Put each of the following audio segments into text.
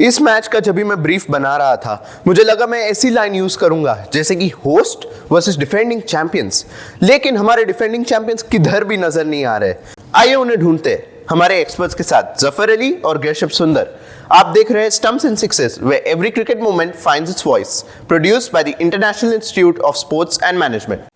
इस मैच का जब भी मैं ब्रीफ बना रहा था मुझे लगा मैं ऐसी लाइन यूज करूंगा जैसे कि होस्ट वर्सेस डिफेंडिंग चैंपियंस, लेकिन हमारे डिफेंडिंग चैंपियंस किधर भी नजर नहीं आ रहे। आइए उन्हें ढूंढते हैं हमारे एक्सपर्ट्स के साथ, जफर अली और gersham सुंदर। आप देख रहे हैं stumps and sixes, where every cricket moment finds its voice, produced by the International Institute of Sports and Management.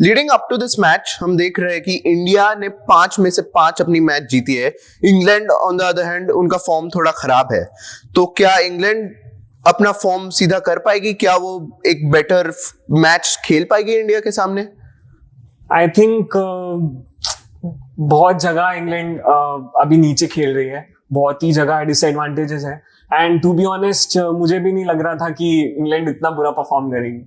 Leading up to this match हम देख रहे हैं कि इंडिया ने 5 में से 5 अपनी मैच जीती है। England on the other hand उनका फॉर्म थोड़ा खराब है, तो क्या इंग्लैंड अपना फॉर्म सीधा कर पाएगी? क्या वो एक बेटर मैच खेल पाएगी इंडिया के सामने? आई थिंक बहुत जगह इंग्लैंड अभी नीचे खेल रही है, बहुत ही जगह डिसएडवांटेजेस है। एंड टू बी ऑनेस्ट मुझे भी नहीं लग रहा था कि इंग्लैंड इतना बुरा परफॉर्म करेगी।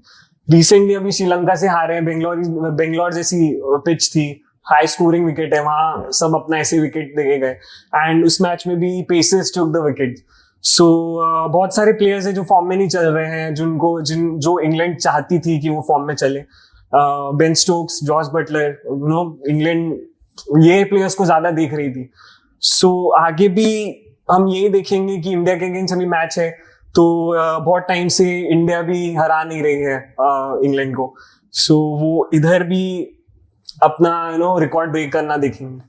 रिसेंटली अभी श्रीलंका से हारे हैं, बेंगलोर जैसी पिच थी, हाई स्कोरिंग विकेट है, वहां सब अपना ऐसे विकेट देके गए। एंड उस मैच में भी पेसर्स टुक द विकेट। सो बहुत सारे प्लेयर्स हैं जो फॉर्म में नहीं चल रहे हैं, जो इंग्लैंड चाहती थी कि वो फॉर्म में चले। Ben Stokes, Jos Buttler, England ये प्लेयर्स को ज्यादा देख रही थी। सो आगे भी हम यही देखेंगे कि इंडिया के अगेंस्ट अभी मैच है, तो बहुत टाइम से इंडिया भी हरा नहीं रही है इंग्लैंड को। सो वो इधर भी अपना रिकॉर्ड ब्रेक करना देखेंगे।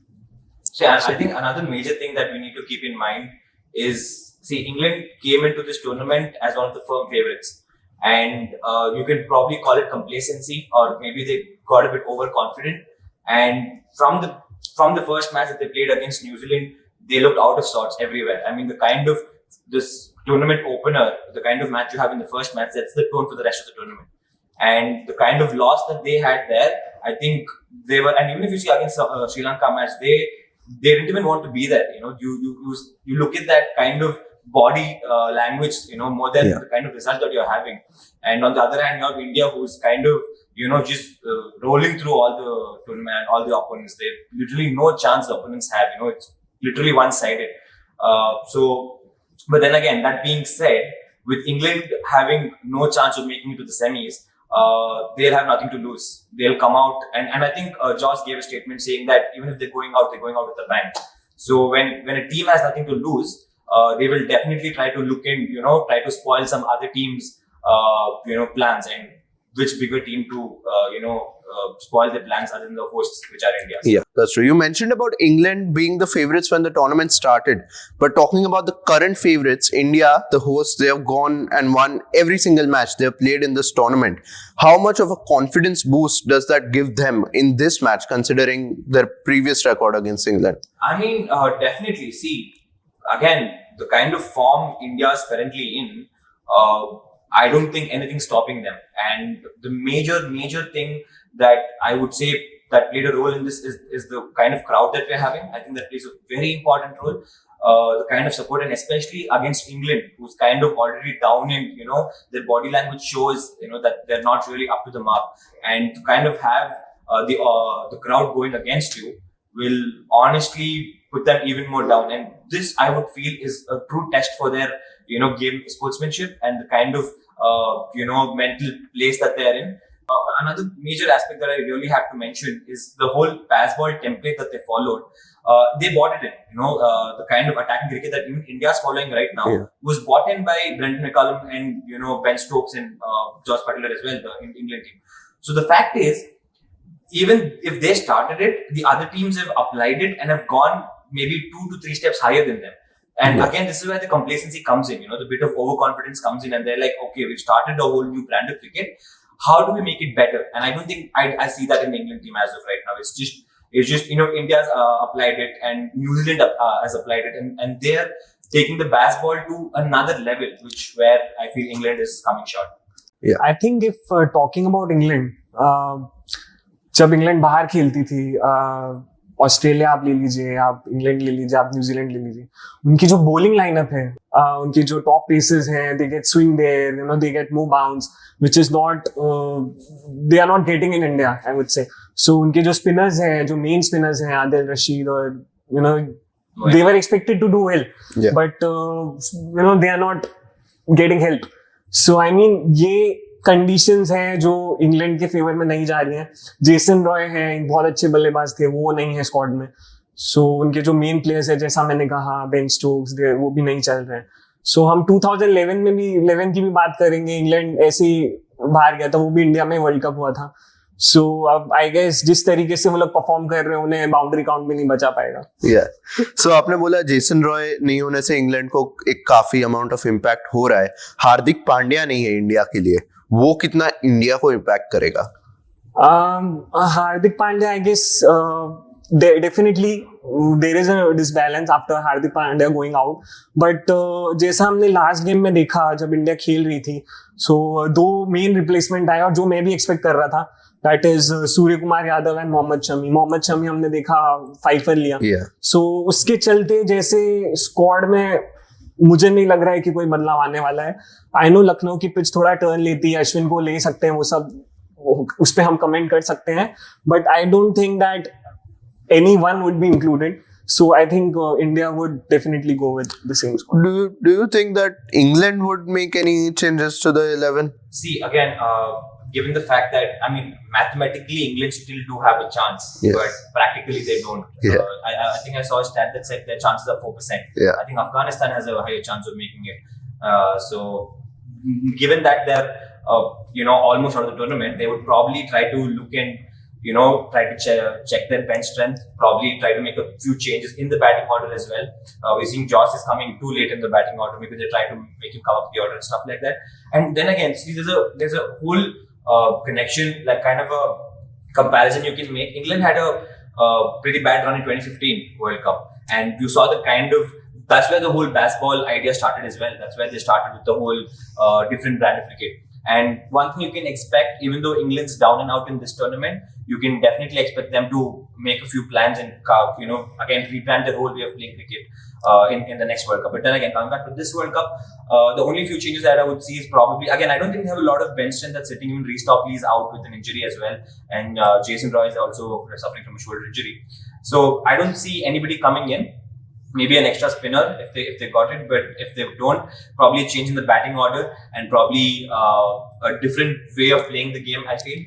So I think another major thing that we need to keep in mind is, see, England came into this tournament as one of the firm favorites, and you can probably call it complacency, or maybe they got a bit overconfident. And from the first match that they played against New Zealand, they looked out of sorts everywhere. I mean, the kind of this tournament opener, the kind of match you have in the first match, sets the tone for the rest of the tournament. And the kind of loss that they had there, I think they were, and even if you see against Sri Lanka match, they didn't even want to be there. You look at that kind of body language, more than the kind of result that you're having. And on the other hand, you have India, who's kind of, just rolling through all the tournament, all the opponents. They literally no chance the opponents have. It's literally one-sided. But then again, that being said, with England having no chance of making it to the semis, they'll have nothing to lose. They'll come out, and I think Josh gave a statement saying that even if they're going out with a bang. So when a team has nothing to lose, they will definitely try to look in, try to spoil some other teams, plans, and which bigger team to, spoil the plans other than the hosts, which are India. Yeah, that's true. You mentioned about England being the favorites when the tournament started, but talking about the current favorites, India, the hosts, they have gone and won every single match they have played in this tournament. How much of a confidence boost does that give them in this match, considering their previous record against England? I mean, definitely. See, again, the kind of form India is currently in, I don't think anything's stopping them. And the major thing that I would say that played a role in this is the kind of crowd that we're having. I think that plays a very important role. The kind of support, and especially against England, who's kind of already down in, their body language shows, that they're not really up to the mark. And to kind of have the crowd going against you will honestly put them even more down. And this, I would feel, is a true test for their, game sportsmanship and the kind of, mental place that they're in. Another major aspect that I really have to mention is the whole pass ball template that they followed. They bought it in, the kind of attacking cricket that even India is following right now was bought in by Brendan McCullum and, Ben Stokes and Josh Butler as well, the England team. So the fact is, even if they started it, the other teams have applied it and have gone maybe 2 to 3 steps higher than them. And again, this is where the complacency comes in, the bit of overconfidence comes in, and they're like, okay, we've started a whole new brand of cricket. How do we make it better? And I don't think I see that in the England team as of right now. It's just India's applied it, and New Zealand has applied it, and they're taking the baseball to another level, where I feel England is coming short. Yeah, I think if talking about England, जब England बाहर खेलती थी, Australia आप ले लीजिए, आप England ले लीजिए, आप न्यूजीलैंड ले लीजिए, उनकी जो बॉलिंग लाइनअप है, उनके जो टॉप पेसेस हैं, they get swing there, they get more bounce, which is not, they are not getting in India, I would say. So उनके जो स्पिनर्स हैं, जो मेन स्पिनर्स हैं, आदिल रशीद और they were expected to do well, but they are not getting help. So I mean, ये conditions हैं जो England के फेवर में नहीं जा रही हैं. जेसन रॉय हैं, बहुत अच्छे बल्लेबाज थे, वो नहीं है स्क्वाड में. सो उनके जो मेन प्लेयर्स है, जैसा मैंने कहा, बेन स्टोक्स, वो भी नहीं चल रहे हैं. सो हम 2011 में भी 11 की भी बात करेंगे. इंग्लैंड ऐसे ही बाहर गया था, वो भी इंडिया में वर्ल्ड कप हुआ था. सो अब आई गेस जिस तरीके से वो लोग परफॉर्म कर रहे हैं, उन्हें बाउंड्री काउंट में नहीं बचा पाएगा. सो आपने बोला जेसन रॉय नहीं होने से इंग्लैंड को एक काफी अमाउंट ऑफ इम्पैक्ट हो रहा है. हार्दिक पांड्या नहीं है इंडिया के लिए, वो कितना इंडिया को इम्पैक्ट करेगा? Hardik Pandya, I guess definitely there is a disbalance after Hardik Pandya going out, but जैसा हमने लास्ट गेम में देखा जब इंडिया खेल रही थी, so दो मेन रिप्लेसमेंट आए और जो मैं भी एक्सपेक्ट कर रहा था, that is Surya Kumar Yadav and Mohammed Shami. Mohammed Shami हमने देखा फाइफर लिया, सो उसके चलते जैसे स्क्वाड में मुझे नहीं लग रहा है कि कोई बदलाव आने वाला है. आई नो लखनऊ की पिच थोड़ा टर्न लेती है, अश्विन को ले सकते हैं, वो सब उस पर हम कमेंट कर सकते हैं, but I don't think that anyone would be included. So I think India would definitely go with the same squad. Do you think that England would make any changes to the 11? See, again, given the fact that, I mean, mathematically England still do have a chance, but practically they don't. I think I saw a stat that said their chances are 4%. I think Afghanistan has a higher chance of making it. So given that they're almost out of the tournament, they would probably try to look and try to check their bench strength, probably try to make a few changes in the batting order as well. We're seeing Joss is coming too late in the batting order. Maybe they try to make him come up the order and stuff like that. And then again, see, there's a whole connection, like kind of a comparison you can make. England had a pretty bad run in 2015 World Cup, and you saw the kind of, that's where the whole baseball idea started as well. That's where they started with the whole different brand of cricket. And one thing you can expect, even though England's down and out in this tournament, you can definitely expect them to make a few plans and, again, rebrand their whole way of playing cricket in the next World Cup. But then again, coming back to this World Cup, the only few changes that I would see is probably, again, I don't think they have a lot of bench strength that's sitting. Even Reece Topley is out with an injury as well. And Jason Roy is also suffering from a shoulder injury. So I don't see anybody coming in. Maybe an extra spinner if they got it, but if they don't, probably a change in the batting order and probably a different way of playing the game, I feel.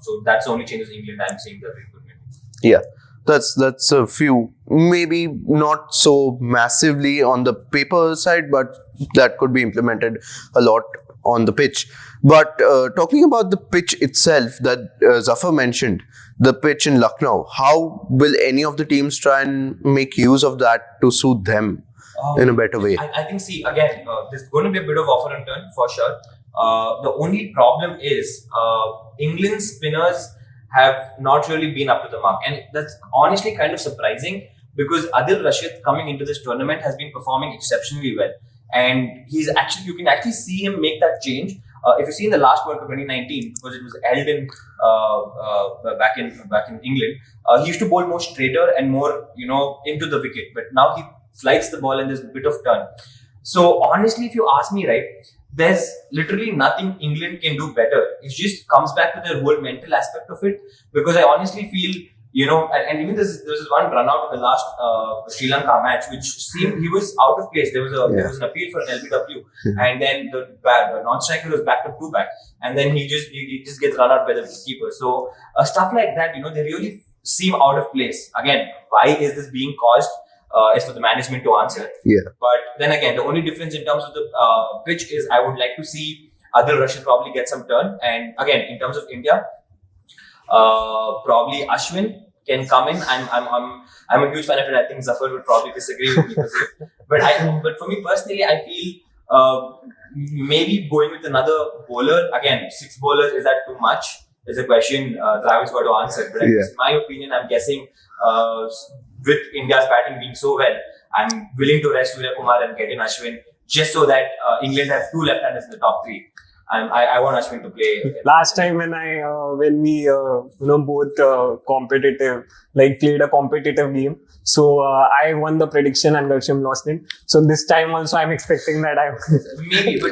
So that's the only changes England I'm seeing that they could make. Yeah, that's a few, maybe not so massively on the paper side, but that could be implemented a lot on the pitch. But talking about the pitch itself that Zafar mentioned, the pitch in Lucknow, how will any of the teams try and make use of that to suit them in a better way? I think, see, again, there's going to be a bit of offer and turn for sure. The only problem is England's spinners have not really been up to the mark, and that's honestly kind of surprising because Adil Rashid coming into this tournament has been performing exceptionally well, and you can actually see him make that change. If you see in the last World Cup 2019, because it was held in back in England, he used to bowl more straighter and more into the wicket. But now he flights the ball and there's a bit of turn. So honestly, if you ask me, right, there's literally nothing England can do better. It just comes back to their whole mental aspect of it. Because I honestly feel, and even there was one run out in the last Sri Lanka match, which seemed he was out of place. There was an appeal for an LBW, and then the non-striker was backed up 2 back, and then he just gets run out by the keeper. So stuff like that, they really seem out of place. Again, why is this being caused? Is for the management to answer. But then again, the only difference in terms of the pitch is I would like to see Adil Rashid probably get some turn, and again in terms of India, probably Ashwin can come in. I'm a huge fan of it. I think Zafar would probably disagree with me, but for me personally, I feel maybe going with another bowler. Again, 6 bowlers, is that too much? Is a question Dravid's got to answer. But in my opinion, I'm guessing with India's batting being so well, I'm willing to rest Surya Kumar and get in Ashwin just so that England have 2 left-handers in the top 3. I want Ashwin to play. Last time when we both played a competitive game, so I won the prediction and Gersham lost it. So this time also I'm expecting that I maybe, but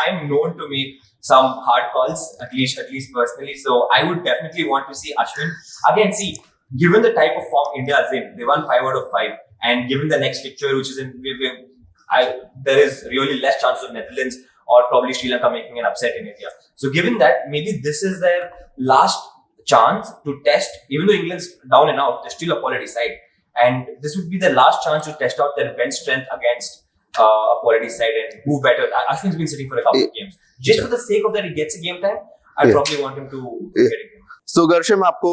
I'm known to make some hard calls, at least personally. So I would definitely want to see Ashwin again. See, given the type of form India is in, they won 5 out of 5, and given the next fixture, which is there is really less chance of Netherlands or probably Sri Lanka making an upset in India. So given that, maybe this is their last chance to test, even though England's down and out, they're still a quality side. And this would be their last chance to test out their bench strength against a quality side and move better. Ashwin's been sitting for a couple of games. Just for the sake of that, he gets a game time, I'd probably want him to get a game. So Gersham, आपको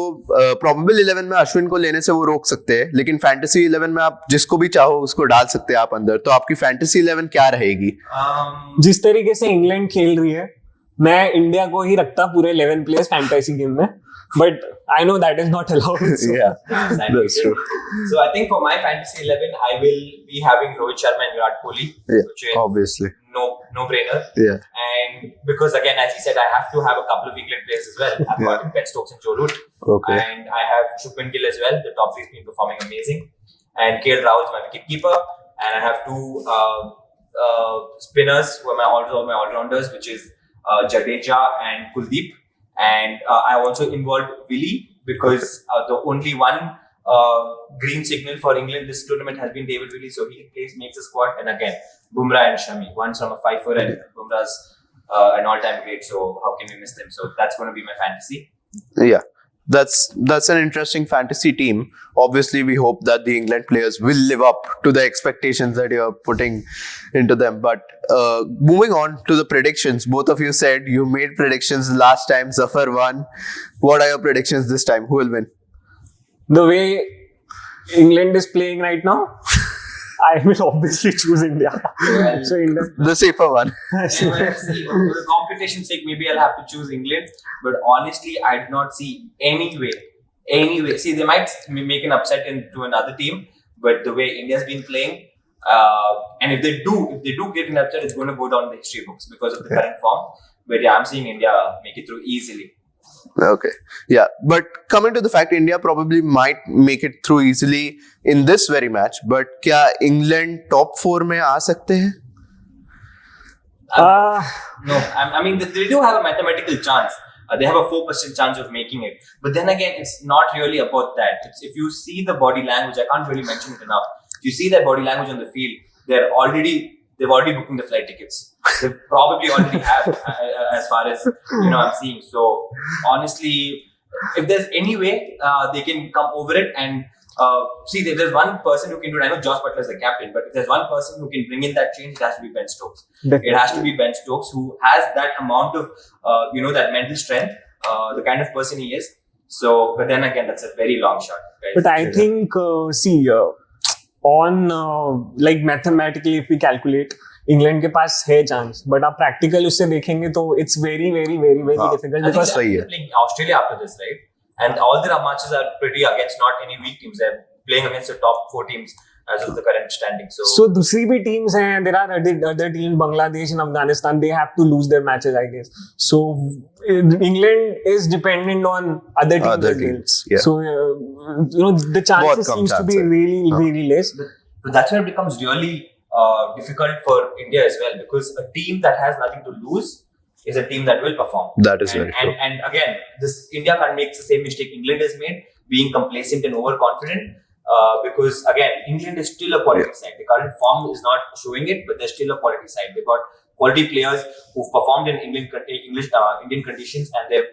probable 11 में अश्विन को लेने से वो रोक सकते हैं, लेकिन फैंटेसी 11 में आप जिसको भी चाहो उसको डाल सकते हैं आप अंदर. तो आपकी फैंटेसी 11 क्या रहेगी? जिस तरीके से इंग्लैंड खेल रही है, मैं इंडिया को ही रखता पूरे 11 प्लेयर्स फैंटेसी गेम में, but I know that is not allowed. So. Yeah, that's true. So I think for my fantasy 11, I will be having Rohit Sharma and Virat Kohli, which is obviously no-brainer. Yeah, and because again, as he said, I have to have a couple of England players as well. I've got Ben Stokes and Joe Root, and I have Shubman Gill as well. The top 3's been performing amazing, and KL Rahul's my wicket keeper, and I have 2 spinners who are my all-rounders, which is Jadeja and Kuldeep. And I also involved Willie because the only one green signal for England this tournament has been David Willie, so he makes the squad. And again, Bumrah and Shami, one's from a 5-4 and Bumrah's an all-time great, so how can we miss them? So that's going to be my fantasy. Yeah, that's an interesting fantasy team. Obviously, we hope that the England players will live up to the expectations that you are putting into them. But moving on to the predictions, both of you said you made predictions last time. Zafar won. What are your predictions this time? Who will win? The way England is playing right now, I will obviously choose India. Well, so India. The safer one. See, for the competition's sake, maybe I'll have to choose England. But honestly, I do not see any way. See, they might make an upset into another team, but the way India's been playing, and if they do get an upset, it's going to go down in the history books because of the current form. But yeah, I'm seeing India make it through easily. Okay. Yeah. But coming to the fact, India probably might make it through easily in this very match. But क्या England top 4 में आ सकते हैं? No. I mean, they do have a mathematical chance. They have a 4% chance of making it. But then again, it's not really about that. If you see the body language, I can't really mention it enough. If you see that body language on the field, they've already booking the flight tickets. They probably already have, as far as I'm seeing. So honestly, if there's any way they can come over it and see, if there's one person who can do it, I know Josh Butler is the captain, but if there's one person who can bring in that change, it has to be Ben Stokes. Definitely. It has to be Ben Stokes, who has that amount of that mental strength, the kind of person he is. So, but then again, that's a very long shot. Right? But I think, mathematically, if we calculate, England के पास है chance, but आप practical उससे देखेंगे तो it's very very very very difficult because Australia after this, right? And all their matches are pretty against not any weak teams. They're playing against the top 4 teams as of the current standing. So दूसरी भी teams हैं, there are other teams, Bangladesh and Afghanistan, they have to lose their matches, I guess. So England is dependent on other teams. Yeah. So the chances seems to be really really less. But that's where it becomes really difficult for India as well, because a team that has nothing to lose is a team that will perform. That is very true. And again, India can't make the same mistake England has made, being complacent and overconfident. Because again, England is still a quality side. The current form is not showing it, but they're still a quality side. They've got quality players who've performed in Indian conditions, and they've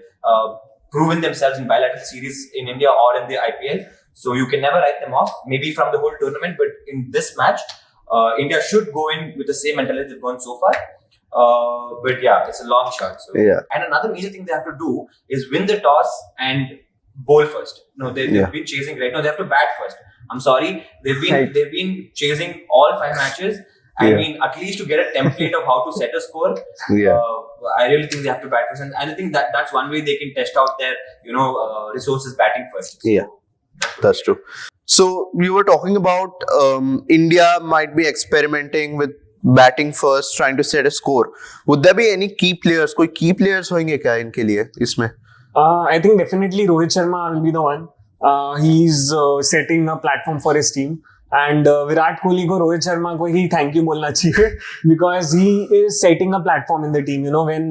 proven themselves in bilateral series in India or in the IPL. So you can never write them off. Maybe from the whole tournament, but in this match, India should go in with the same mentality they've gone so far. But yeah, it's a long shot. So. Yeah. And another major thing they have to do is win the toss and bowl first. No, they've been chasing right now. They have to bat first. I'm sorry, they've been chasing all 5 matches. I mean, at least to get a template of how to set a score. Yeah. I really think they have to bat first, and I think that's one way they can test out their resources batting first. So. Yeah, that's true. So you were talking about India might be experimenting with batting first, trying to set a score. Would there be any key players, कोई key players होंगे क्या इनके लिए इसमें? I think definitely Rohit Sharma will be the one. He's setting a platform for his team. And Virat Kohli को रोहित शर्मा को ही thank you बोलना चाहिए because he is setting a platform in the team. You know, when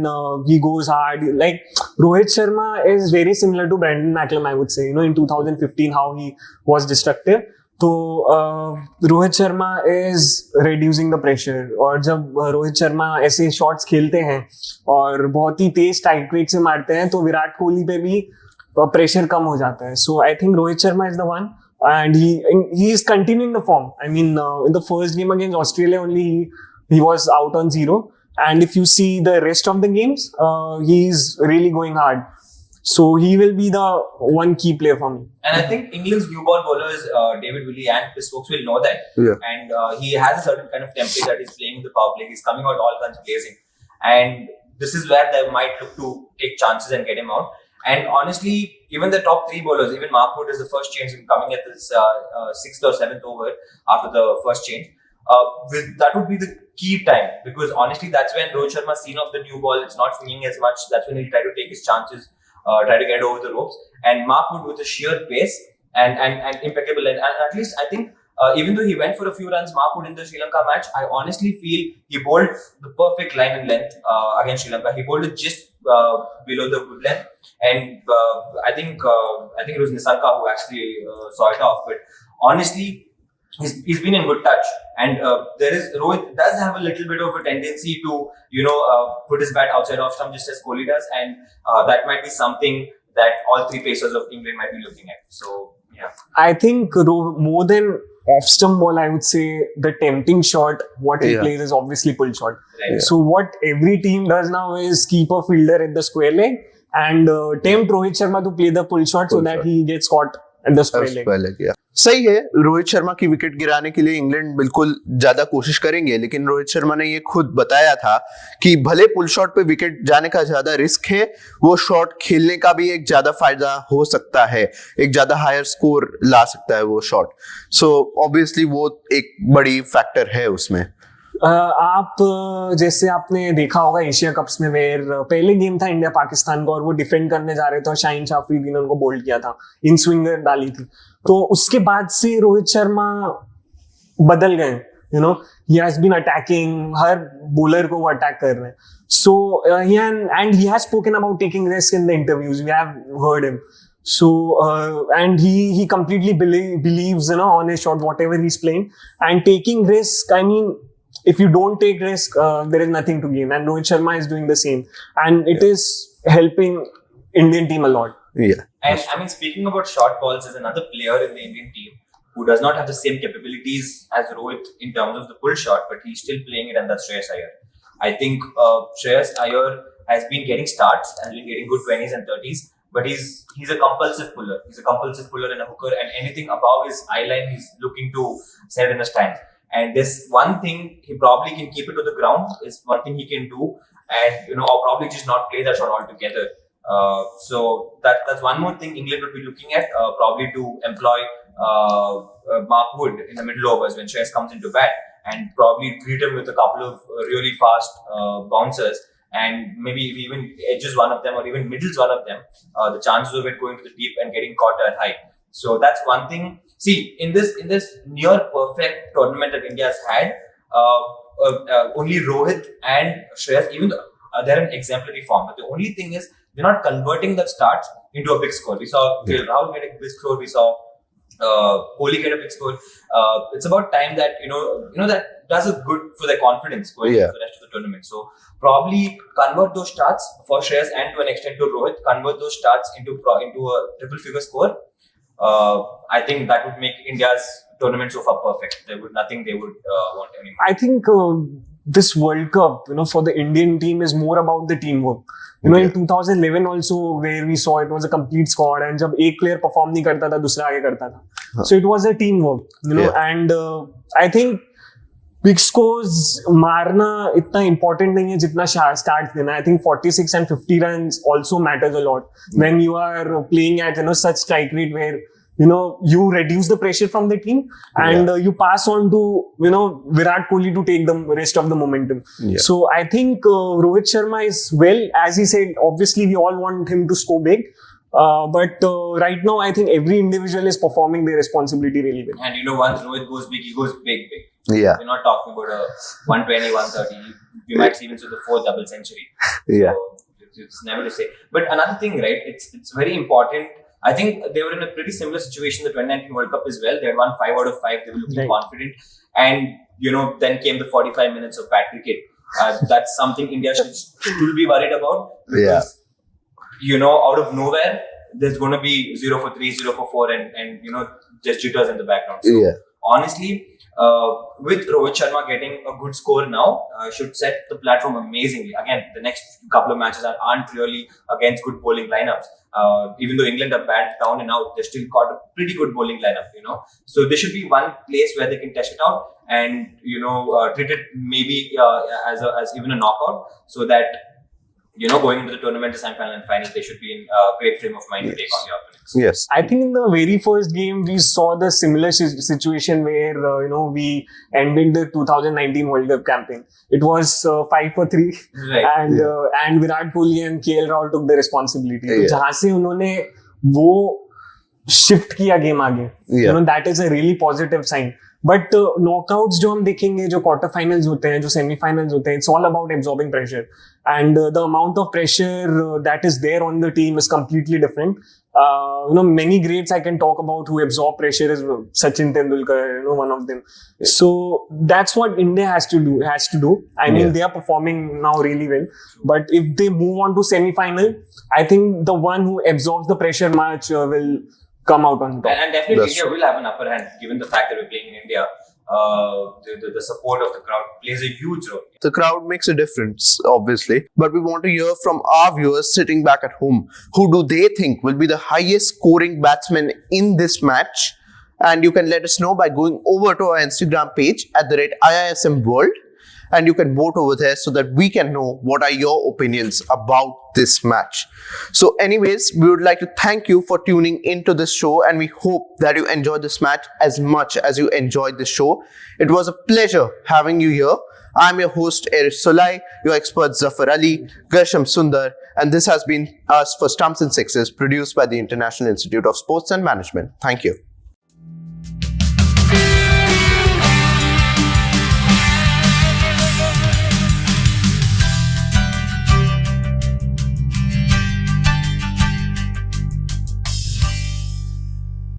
he goes hard, like Rohit Sharma is very similar to Brandon McCullum, I would say. You know, in 2015 how he was destructive. तो Rohit Sharma is reducing the pressure, और जब रोहित शर्मा ऐसे shots खेलते हैं और बहुत ही तेज strike rate से मारते हैं तो विराट कोहली पे भी प्रेशर कम हो जाता है. So I think Rohit Sharma is the one and he is continuing the form. I mean, in the first game against Australia only he was out on 0, and if you see the rest of the games, he is really going hard. So he will be the one key player for me. And I think England's new ball bowlers, David Willey and Chris Stokes, will know that. Yeah. And he has a certain kind of template that he's playing in the power play. He's coming out all guns blazing. And this is where they might look to take chances and get him out. And honestly, even the top three bowlers, even Mark Wood is the first change coming at this 6th or 7th over after the first change. That would be the key time, because honestly, that's when Rohit Sharma's seen off the new ball. It's not swinging as much. That's when he'll try to take his chances, try to get over the ropes. And Mark Wood with a sheer pace and impeccable. And at least I think, even though he went for a few runs, Mark Wood in the Sri Lanka match, I honestly feel he bowled the perfect line and length against Sri Lanka. He bowled it just below the good length. And I think it was Nisarka who actually saw it off. But honestly, he's been in good touch. And Rohit does have a little bit of a tendency to, put his bat outside off stump just as Kohli does. And that might be something that all three pacers of England might be looking at. So, yeah. I think more than off-stump ball, I would say the tempting shot, what he plays is obviously pull shot. Right. Yeah. So what every team does now is keep a fielder at the square leg and tempt Rohit Sharma to play the pull shot so that he gets caught at the square leg. Yeah. सही है, रोहित शर्मा की wicket गिराने के लिए England बिल्कुल ज्यादा कोशिश करेंगे, लेकिन रोहित शर्मा ने ये खुद बताया था कि भले पुल शॉट पे विकेट जाने का ज्यादा रिस्क है, वो शॉट खेलने का भी एक ज्यादा फायदा हो सकता है, एक ज्यादा हायर स्कोर ला सकता है वो शॉट. सो ऑब्वियसली वो एक बड़ी फैक्टर है उसमें. आप जैसे आपने देखा होगा एशिया कप्स में, वेर पहले गेम था इंडिया पाकिस्तान को और वो डिफेंड करने जा रहे थे और शाहीन अफरीदी ने उनको बोल्ड किया था, इन स्विंगर डाली थी, तो उसके बाद से रोहित शर्मा बदल गए. he has been attacking, her bowler को वो अटैक कर रहे हैं. So and he has spoken about taking risk in the interviews. We have heard him. So and he completely believes on his shot, whatever he's playing, and taking risk. I mean, if you don't take risk, there is nothing to gain. And Rohit Sharma is doing the same, and it is helping Indian team a lot. Yeah. And I mean, speaking about short balls, there's another player in the Indian team who does not have the same capabilities as Rohit in terms of the pull shot, but he's still playing it, and that's Shreyas Iyer. I think Shreyas Iyer has been getting starts and been getting good 20s and 30s, but he's a compulsive puller. He's a compulsive puller and a hooker, and anything above his eye line, he's looking to set in the stands. And this one thing, he probably can keep it to the ground, is one thing he can do, and or probably just not play that shot altogether. So that's one more thing England would be looking at, probably to employ Mark Wood in the middle overs when Shreyas comes into bat, and probably greet him with a couple of really fast bouncers, and maybe if he even edges one of them or even middles one of them, the chances of it going to the deep and getting caught are high. So that's one thing. See, in this near perfect tournament that India has had, only Rohit and Shreyas, even though they're in exemplary form, but the only thing is they're not converting that starts into a big score. We saw Rahul get a big score. We saw Kohli get a big score. It's about time that that does a good for their confidence going into the rest of the tournament. So probably convert those starts for Shreyas and to an extent to Rohit. Convert those starts into a triple figure score. I think that would make India's tournament so far perfect. There would nothing they would want anymore. I think this World Cup, for the Indian team is more about the teamwork. In 2011 also, where we saw it was a complete squad, and जब एक player perform नहीं करता था, दूसरा आगे करता था. So it was a teamwork, and I think big scores मारना इतना important नहीं है जितना starts देना. I think 46 and 50 runs also matters a lot when you are playing at such strike rate where you reduce the pressure from the team and you pass on to, Virat Kohli to take the rest of the momentum. Yeah. So I think Rohit Sharma is, well, as he said, obviously we all want him to score big. But right now, I think every individual is performing their responsibility really well. And once Rohit goes big, he goes big. Yeah. We're not talking about a 120, 130. We might see even to the 4th double century. Yeah. So it's never to say. But another thing, right? It's very important. I think they were in a pretty similar situation in the 2019 World Cup as well. They had won 5 out of 5. They were looking confident. And, then came the 45 minutes of bad cricket. That's something India should still be worried about. Because, out of nowhere, there's going to be 0 for 3, 0 for 4 and just jitters in the background. So, honestly, with Rohit Sharma getting a good score now, should set the platform amazingly. Again, the next couple of matches aren't really against good bowling lineups. Even though England are bad down and out, they still got a pretty good bowling lineup, So there should be one place where they can test it out and, treat it maybe as even a knockout, so that going into the tournament, the semi-final and final, they should be in a great frame of mind to take on the opponents. Yes. I think in the very first game, we saw the similar situation where, we ended the 2019 World Cup campaign. It was 5 for 3. Right. And Virat Kohli and KL Rahul took the responsibility. Yeah. जहाँ से उन्होंने वो shift किया game आगे. That is a really positive sign. But knockouts जो हम देखेंगे, जो क्वार्टर फाइनल्स होते हैं, जो सेमीफाइनल्स होते हैं, it's all about absorbing pressure and the amount of pressure that is there on the team is completely different. Many greats I can talk about who absorb pressure is Sachin Tendulkar, one of them. So that's what India has to do. I mean, they are performing now really well. But if they move on to semi-final, I think the one who absorbs the pressure much will come out on top. And definitely India will have an upper hand, given the fact that we're playing in India. The support of the crowd plays a huge role. The crowd makes a difference, obviously, but we want to hear from our viewers sitting back at home. Who do they think will be the highest scoring batsman in this match? And you can let us know by going over to our Instagram page @IISM World, and you can vote over there so that we can know what are your opinions about this match. So anyways, we would like to thank you for tuning into this show, and we hope that you enjoyed this match as much as you enjoyed this show. It was a pleasure having you here. I'm your host Erishe Solai, your expert Zafar Ali, Gersham Sunder, and this has been us for Stumps and Sixes, produced by the International Institute of Sports and Management. Thank you.